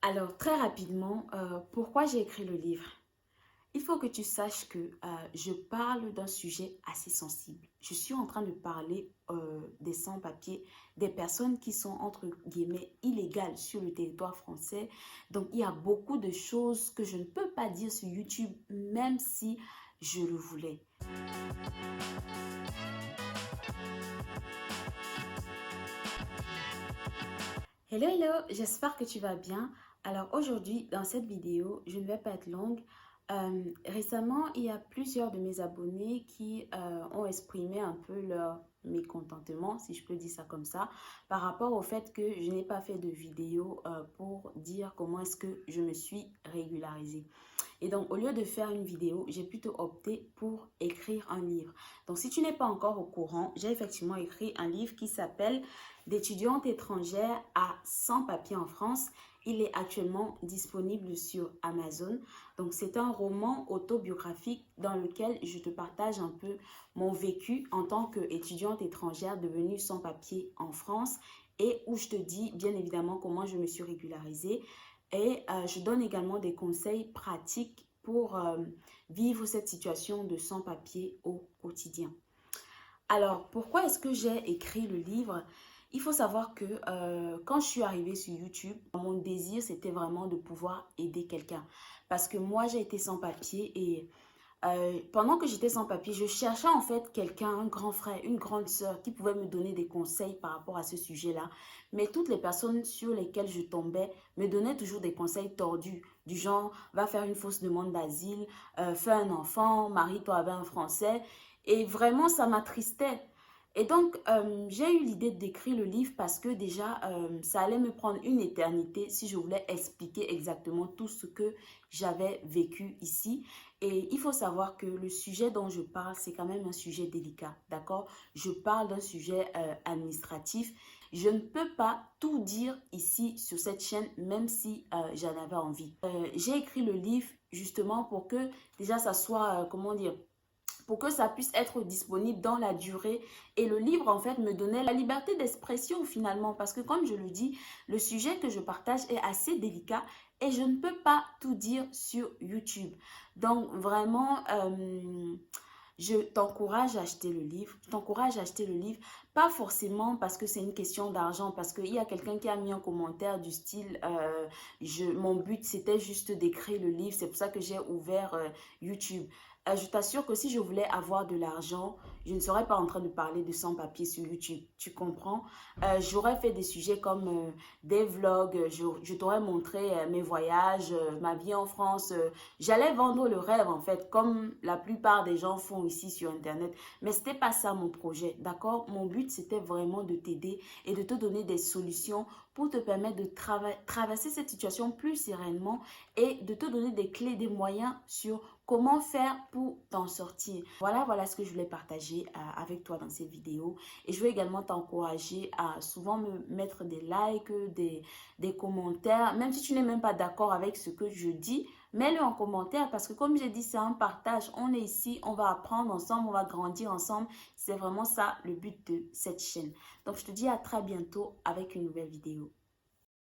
Alors, très rapidement, pourquoi j'ai écrit le livre? Il faut que tu saches que je parle d'un sujet assez sensible. Je suis en train de parler des sans-papiers, des personnes qui sont entre guillemets illégales sur le territoire français. Donc, il y a beaucoup de choses que je ne peux pas dire sur YouTube, même si je le voulais. Hello, hello, j'espère que tu vas bien. Alors aujourd'hui, dans cette vidéo, je ne vais pas être longue. Récemment, il y a plusieurs de mes abonnés qui ont exprimé un peu leur mécontentement, si je peux dire ça comme ça, par rapport au fait que je n'ai pas fait de vidéo pour dire comment est-ce que je me suis régularisée. Et donc, au lieu de faire une vidéo, j'ai plutôt opté pour écrire un livre. Donc, si tu n'es pas encore au courant, j'ai effectivement écrit un livre qui s'appelle D'étudiante étrangère à sans papier en France. Il est actuellement disponible sur Amazon. Donc, c'est un roman autobiographique dans lequel je te partage un peu mon vécu en tant qu'étudiante étrangère devenue sans papier en France et où je te dis bien évidemment comment je me suis régularisée. Et je donne également des conseils pratiques pour vivre cette situation de sans-papier au quotidien. Alors, pourquoi est-ce que j'ai écrit le livre? Il faut savoir que quand je suis arrivée sur YouTube, mon désir, c'était vraiment de pouvoir aider quelqu'un. Parce que moi, j'ai été sans papier et pendant que j'étais sans papier, je cherchais en fait quelqu'un, un grand frère, une grande sœur qui pouvait me donner des conseils par rapport à ce sujet-là. Mais toutes les personnes sur lesquelles je tombais me donnaient toujours des conseils tordus, du genre, va faire une fausse demande d'asile, fais un enfant, marie-toi avec un Français. Et vraiment, ça m'attristait. Et donc, j'ai eu l'idée d'écrire le livre parce que déjà, ça allait me prendre une éternité si je voulais expliquer exactement tout ce que j'avais vécu ici. Et il faut savoir que le sujet dont je parle, c'est quand même un sujet délicat, d'accord? Je parle d'un sujet administratif. Je ne peux pas tout dire ici sur cette chaîne, même si j'en avais envie. J'ai écrit le livre justement pour que déjà ça soit, comment dire, pour que ça puisse être disponible dans la durée. Et le livre, en fait, me donnait la liberté d'expression finalement. Parce que comme je le dis, le sujet que je partage est assez délicat et je ne peux pas tout dire sur YouTube. Donc, vraiment, je t'encourage à acheter le livre. Je t'encourage à acheter le livre, pas forcément parce que c'est une question d'argent, parce qu'il y a quelqu'un qui a mis un commentaire du style mon but c'était juste d'écrire le livre, c'est pour ça que j'ai ouvert YouTube. Je t'assure que si je voulais avoir de l'argent, je ne serais pas en train de parler de sans-papiers sur YouTube. Tu comprends? J'aurais fait des sujets comme des vlogs, je t'aurais montré mes voyages, ma vie en France. J'allais vendre le rêve en fait, comme la plupart des gens font ici sur Internet. Mais ce n'était pas ça mon projet, d'accord? Mon but, c'était vraiment de t'aider et de te donner des solutions pour te permettre de traverser cette situation plus sereinement et de te donner des clés, des moyens sur comment faire pour t'en sortir. Voilà ce que je voulais partager avec toi dans cette vidéo. Et je veux également t'encourager à souvent me mettre des likes, des commentaires. Même si tu n'es même pas d'accord avec ce que je dis, mets-le en commentaire parce que comme j'ai dit, c'est un partage. On est ici, on va apprendre ensemble, on va grandir ensemble. C'est vraiment ça le but de cette chaîne. Donc, je te dis à très bientôt avec une nouvelle vidéo.